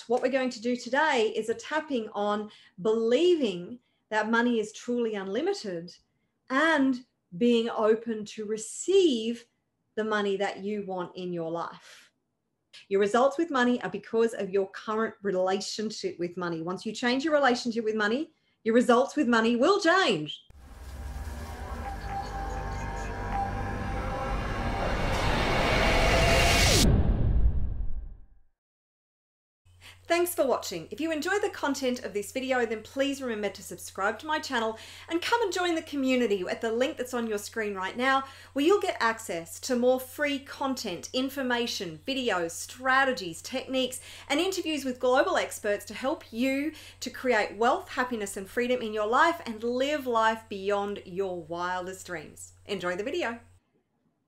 what we're going to do today is a tapping on believing that money is truly unlimited and being open to receive the money that you want in your life. Your results with money are because of your current relationship with money. Once you change your relationship with money, your results with money will change. Thanks for watching. If you enjoy the content of this video, then please remember to subscribe to my channel and come and join the community at the link that's on your screen right now, where you'll get access to more free content, information, videos, strategies, techniques, and interviews with global experts to help you to create wealth, happiness, and freedom in your life and live life beyond your wildest dreams. Enjoy the video.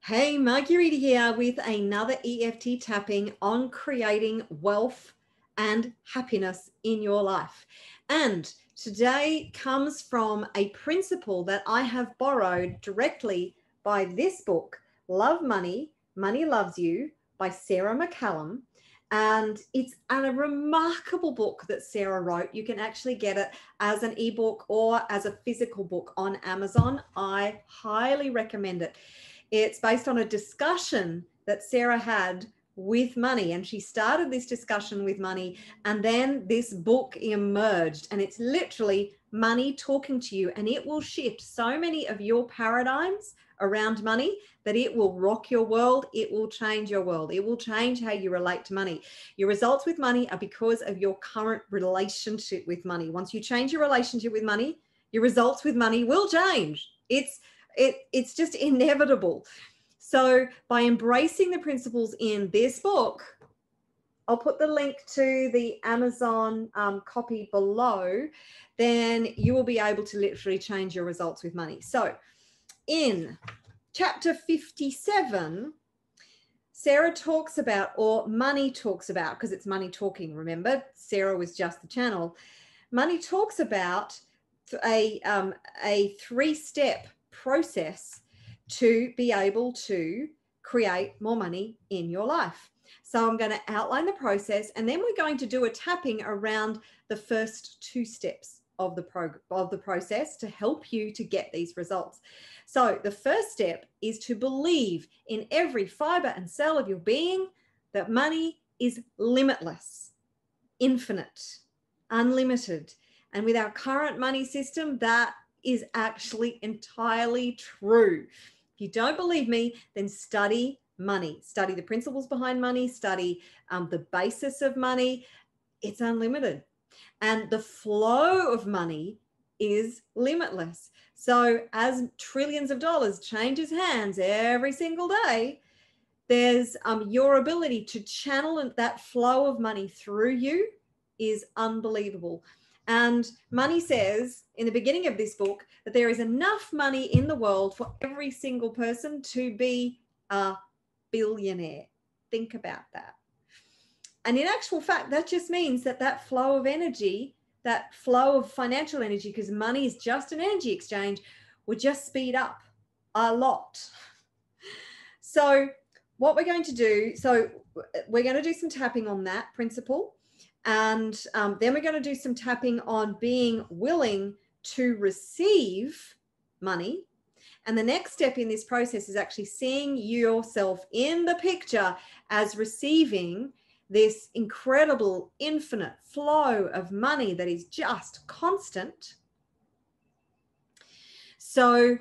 Hey, Marguerite here with another EFT tapping on creating wealth and happiness in your life. And today comes from a principle that I have borrowed directly by this book, Love Money, Money Loves You by Sarah McCallum. And it's a remarkable book that Sarah wrote. You can actually get it as an ebook or as a physical book on Amazon. I highly recommend it. It's based on a discussion that Sarah had with money, and she started this discussion with money, and then this book emerged, and it's literally money talking to you, and it will shift so many of your paradigms around money that it will rock your world. It will change your world. It will change how you relate to money. Your results with money are because of your current relationship with money. Once you change your relationship with money, your results with money will change. It's just inevitable. So by embracing the principles in this book, I'll put the link to the Amazon copy below, then you will be able to literally change your results with money. So in chapter 57, Sarah talks about, or money talks about, because it's money talking, remember, Sarah was just the channel. Money talks about a three-step process to be able to create more money in your life. So I'm going to outline the process, and then we're going to do a tapping around the first two steps of the process to help you to get these results. So the first step is to believe in every fiber and cell of your being that money is limitless, infinite, unlimited. And with our current money system, that is actually entirely true. If you don't believe me, then study money. Study the principles behind money. Study the basis of money. It's unlimited. And the flow of money is limitless. So as trillions of dollars changes hands every single day, there's your ability to channel that flow of money through you is unbelievable. And money says in the beginning of this book that there is enough money in the world for every single person to be a billionaire. Think about that. And in actual fact, that just means that that flow of energy, that flow of financial energy, because money is just an energy exchange, would just speed up a lot. So what we're going to do, so we're going to do some tapping on that principle. And then we're going to do some tapping on being willing to receive money. And the next step in this process is actually seeing yourself in the picture as receiving this incredible, infinite flow of money that is just constant. So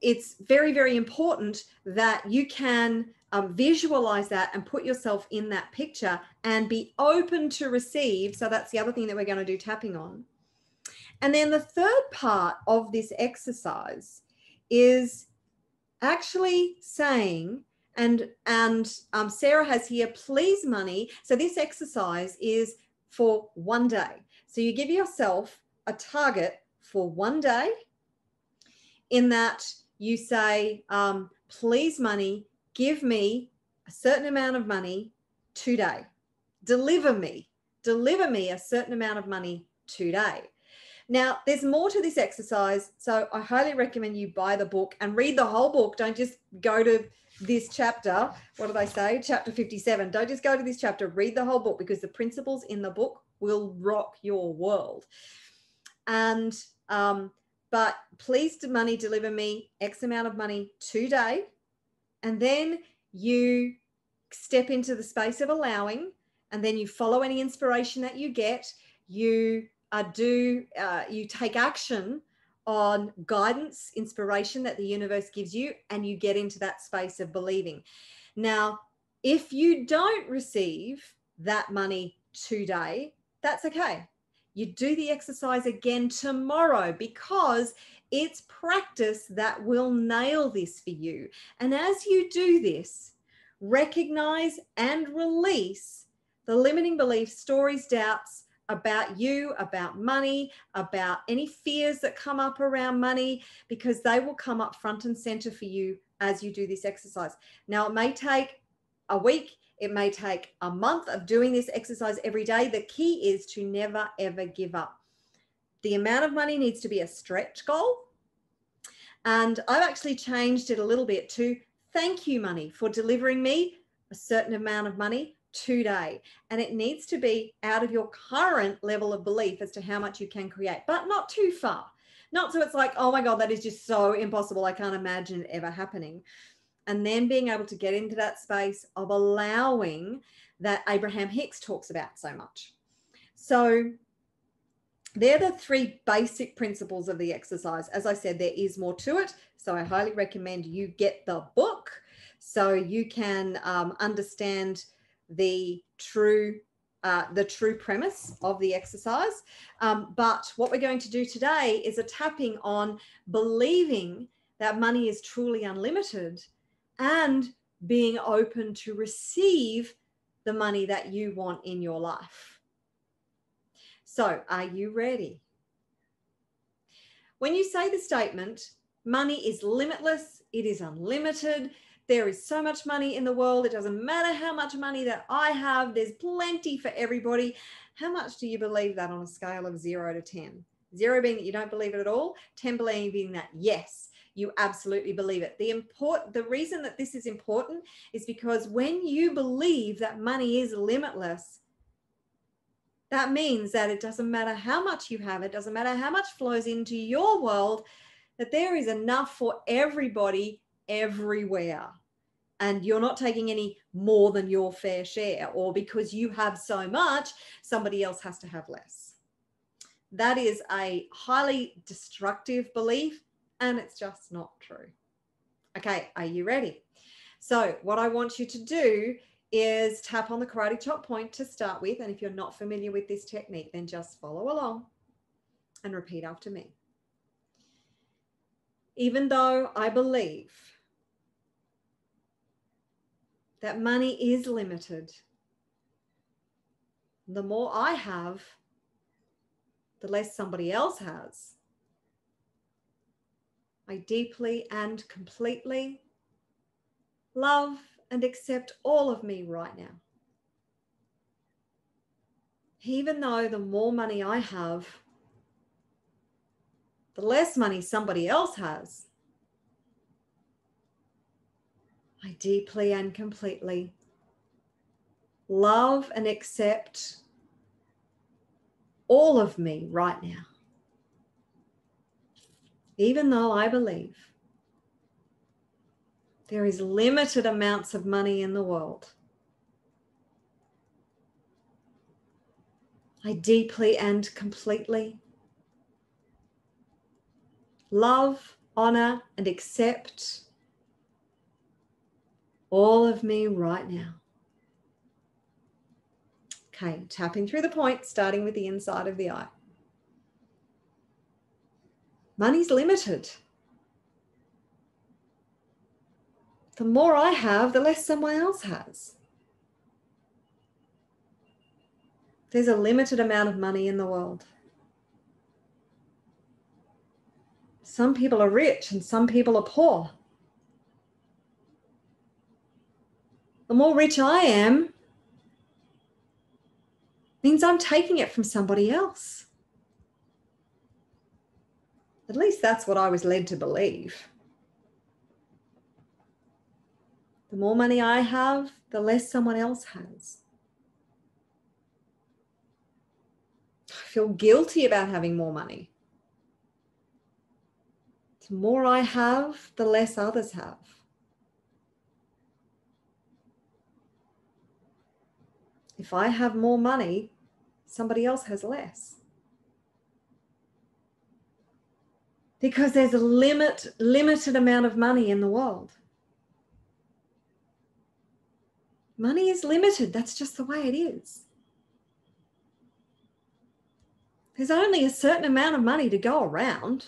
it's very, very important that you can visualize that and put yourself in that picture and be open to receive. So that's the other thing that we're going to do tapping on. And then the third part of this exercise is actually saying, and Sarah has here, please money. So this exercise is for one day. So you give yourself a target for one day in that you say, please money, give me a certain amount of money today. Deliver me a certain amount of money today. Now, there's more to this exercise, so I highly recommend you buy the book and read the whole book. Don't just go to this chapter. What do they say? Chapter 57. Don't just go to this chapter. Read the whole book, because the principles in the book will rock your world. And but please, money, deliver me X amount of money today. And then you step into the space of allowing, and then you follow any inspiration that you get. You you take action on guidance, inspiration that the universe gives you, and you get into that space of believing. Now, if you don't receive that money today, that's okay. You do the exercise again tomorrow, because it's practice that will nail this for you. And as you do this, recognize and release the limiting beliefs, stories, doubts about you, about money, about any fears that come up around money, because they will come up front and center for you as you do this exercise. Now, it may take a week, it may take a month of doing this exercise every day. The key is to never, ever give up. The amount of money needs to be a stretch goal. And I've actually changed it a little bit to thank you, money, for delivering me a certain amount of money today. And it needs to be out of your current level of belief as to how much you can create, but not too far. Not so it's like, oh my God, that is just so impossible. I can't imagine it ever happening. And then being able to get into that space of allowing that Abraham Hicks talks about so much. So they're the three basic principles of the exercise. As I said, there is more to it. So I highly recommend you get the book so you can understand the true premise of the exercise. But what we're going to do today is a tapping on believing that money is truly unlimited and being open to receive the money that you want in your life. So, are you ready? When you say the statement, money is limitless, it is unlimited, there is so much money in the world, it doesn't matter how much money that I have, there's plenty for everybody. How much do you believe that on a scale of 0 to 10? 0 being that you don't believe it at all, 10 believing that yes, you absolutely believe it. The reason that this is important is because when you believe that money is limitless, that means that it doesn't matter how much you have, it doesn't matter how much flows into your world, that there is enough for everybody everywhere. And you're not taking any more than your fair share, or because you have so much, somebody else has to have less. That is a highly destructive belief, and it's just not true. Okay, are you ready? So what I want you to do is tap on the karate chop point to start with. And if you're not familiar with this technique, then just follow along and repeat after me. Even though I believe that money is limited, the more I have, the less somebody else has. I deeply and completely love and accept all of me right now. Even though the more money I have, the less money somebody else has, I deeply and completely love and accept all of me right now. Even though I believe there is limited amounts of money in the world, I deeply and completely love, honor, and accept all of me right now. Okay, tapping through the points, starting with the inside of the eye. Money's limited. The more I have, the less someone else has. There's a limited amount of money in the world. Some people are rich and some people are poor. The more rich I am means I'm taking it from somebody else. At least that's what I was led to believe. The more money I have, the less someone else has. I feel guilty about having more money. The more I have, the less others have. If I have more money, somebody else has less. Because there's a limited amount of money in the world. Money is limited. That's just the way it is. There's only a certain amount of money to go around.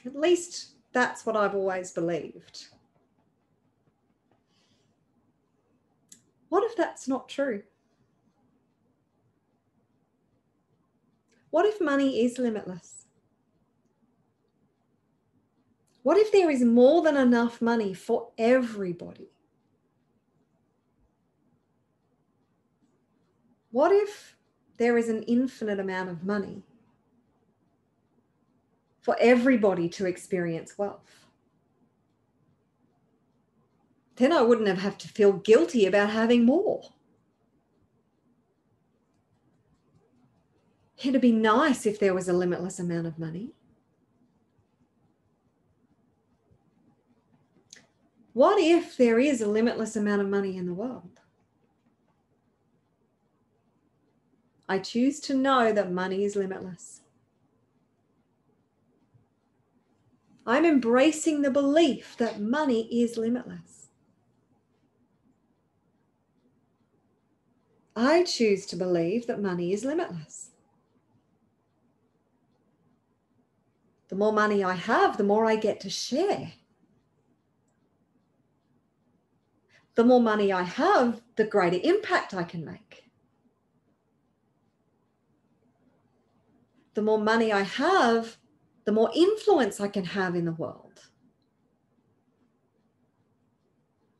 At least that's what I've always believed. What if that's not true? What if money is limitless? What if there is more than enough money for everybody? What if there is an infinite amount of money for everybody to experience wealth? Then I wouldn't have to feel guilty about having more. It'd be nice if there was a limitless amount of money. What if there is a limitless amount of money in the world? I choose to know that money is limitless. I'm embracing the belief that money is limitless. I choose to believe that money is limitless. The more money I have, the more I get to share. The more money I have, the greater impact I can make. The more money I have, the more influence I can have in the world.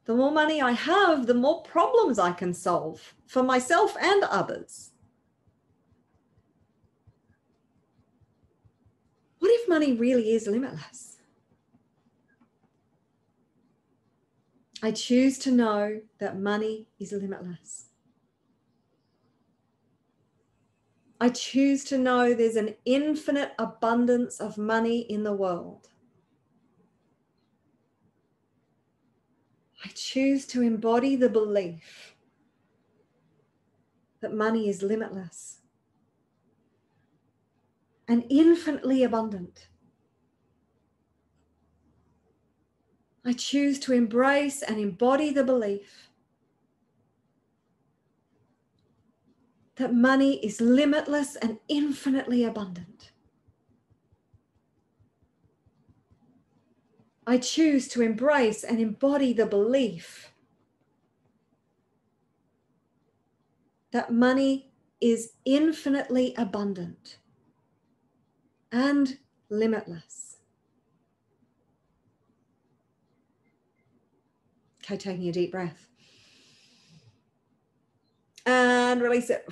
The more money I have, the more problems I can solve for myself and others. What if money really is limitless? I choose to know that money is limitless. I choose to know there's an infinite abundance of money in the world. I choose to embody the belief that money is limitless and infinitely abundant. I choose to embrace and embody the belief that money is limitless and infinitely abundant. I choose to embrace and embody the belief that money is infinitely abundant and limitless. Okay, taking a deep breath. And release it.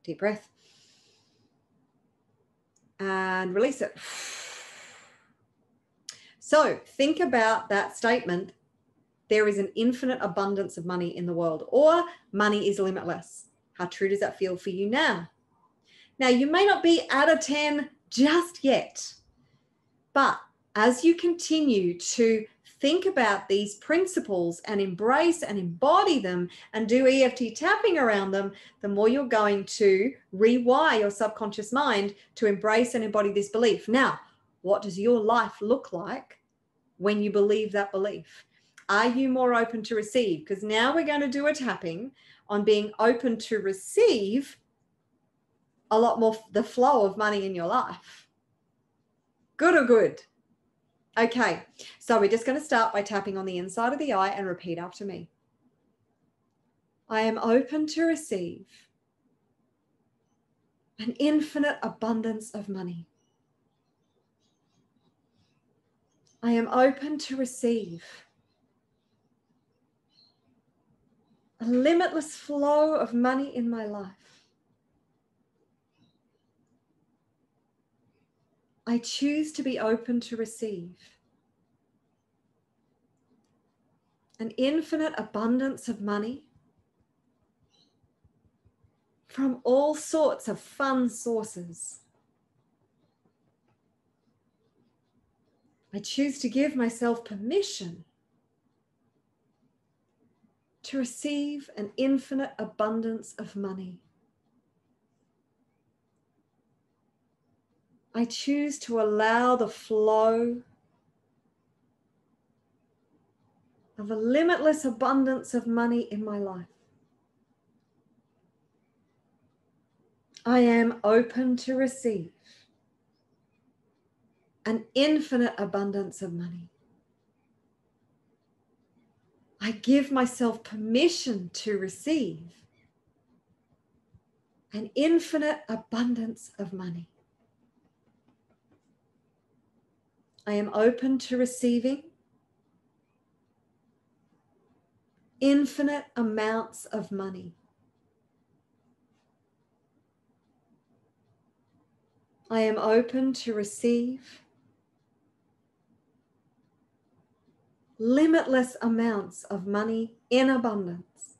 Deep breath. And release it. So think about that statement. There is an infinite abundance of money in the world, or money is limitless. How true does that feel for you now? Now, you may not be at a 10 just yet, but as you continue to think about these principles and embrace and embody them and do EFT tapping around them, the more you're going to rewire your subconscious mind to embrace and embody this belief. Now, what does your life look like when you believe that belief? Are you more open to receive? Because now we're going to do a tapping on being open to receive a lot more the flow of money in your life. Good or good? Okay, so we're just going to start by tapping on the inside of the eye and repeat after me. I am open to receive an infinite abundance of money. I am open to receive a limitless flow of money in my life. I choose to be open to receive an infinite abundance of money from all sorts of fun sources. I choose to give myself permission to receive an infinite abundance of money. I choose to allow the flow of a limitless abundance of money in my life. I am open to receive an infinite abundance of money. I give myself permission to receive an infinite abundance of money. I am open to receiving infinite amounts of money. I am open to receive limitless amounts of money in abundance.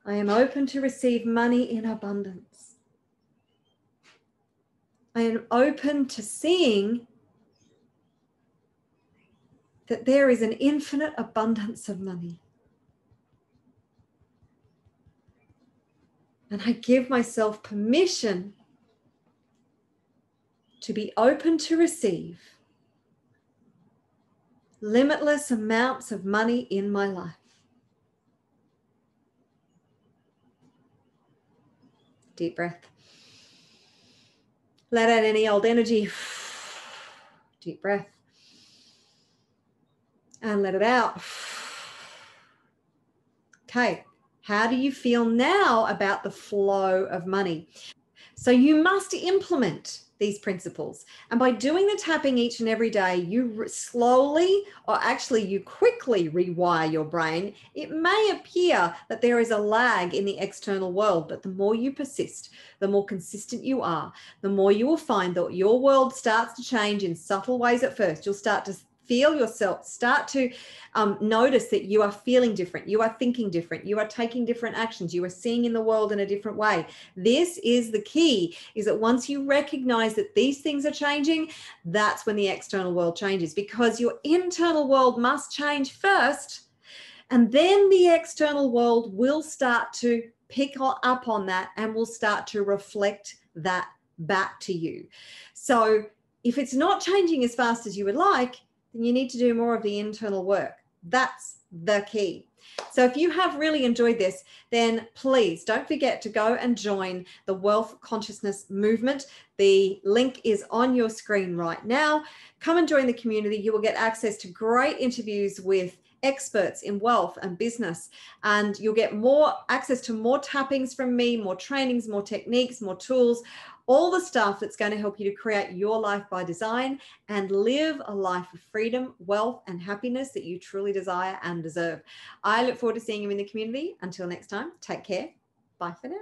I am open to receive money in abundance. I am open to seeing that there is an infinite abundance of money. And I give myself permission to be open to receive limitless amounts of money in my life. Deep breath. Let out any old energy. Deep breath. And let it out. Okay, how do you feel now about the flow of money? So you must implement these principles. And by doing the tapping each and every day, you slowly, or actually you quickly rewire your brain. It may appear that there is a lag in the external world, but the more you persist, the more consistent you are, the more you will find that your world starts to change in subtle ways at first. You'll start to feel yourself, start to notice that you are feeling different, you are thinking different, you are taking different actions, you are seeing in the world in a different way. This is the key, is that once you recognize that these things are changing, that's when the external world changes, because your internal world must change first, and then the external world will start to pick up on that and will start to reflect that back to you. So if it's not changing as fast as you would like, then you need to do more of the internal work. That's the key. So if you have really enjoyed this, then please don't forget to go and join the Wealth Consciousness Movement. The link is on your screen right now. Come and join the community. You will get access to great interviews with experts in wealth and business, and you'll get more access to more tappings from me, more trainings, more techniques, more tools, all the stuff that's going to help you to create your life by design and live a life of freedom, wealth, and happiness that you truly desire and deserve. I look forward to seeing you in the community. Until next time, take care. Bye for now.